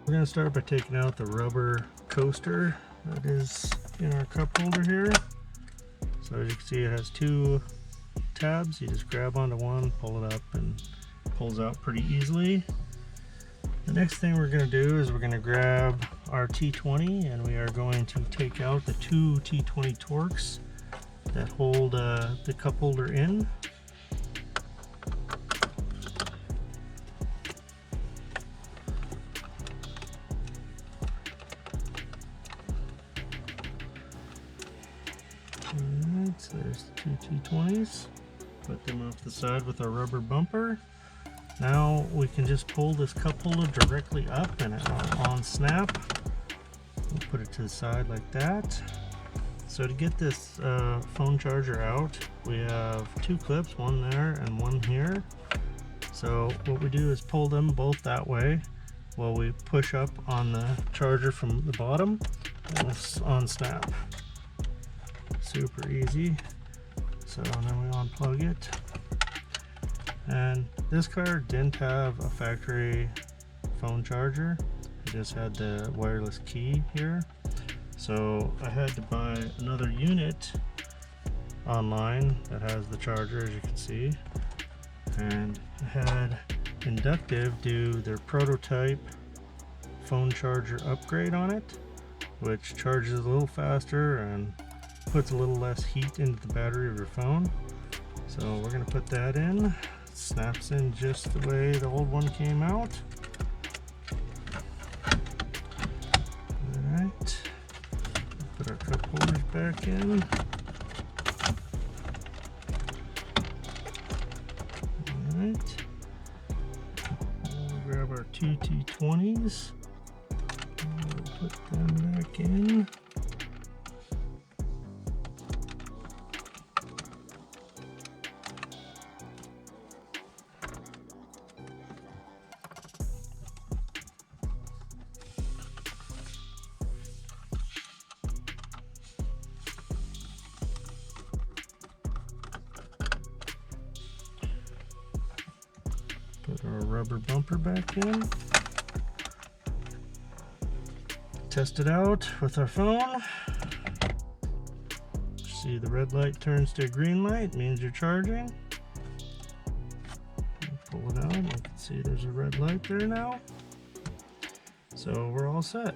We're going to start by taking out the rubber coaster that is in our cup holder here. So as you can see, it has two tabs. You just grab onto one, pull it up, and it pulls out pretty easily. The next thing we're going to do is we're going to grab our T20, and we are going to take out the two T20 Torx that hold the cup holder in. Alright, so there's the two T20s. Put them off the side with our rubber bumper. Now we can just pull this cup holder directly up and it will on snap. We'll put it to the side like that. So to get this phone charger out, we have two clips, one there and one here. So what we do is pull them both that way while we push up on the charger from the bottom, and it's on snap. Super easy. So then we unplug it. And this car didn't have a factory phone charger. It just had the wireless key here. So I had to buy another unit online that has the charger, as you can see. And I had INDUKTIV do their prototype phone charger upgrade on it, which charges a little faster and puts a little less heat into the battery of your phone. So we're going to put that in. It snaps in just the way the old one came out. Alright, put our cup holders back in. Alright, we'll grab our two T20s. We'll put them back in. Put our rubber bumper back in. Test it out with our phone. See, the red light turns to a green light, means you're charging. Pull it out, you can see there's a red light there now. So we're all set.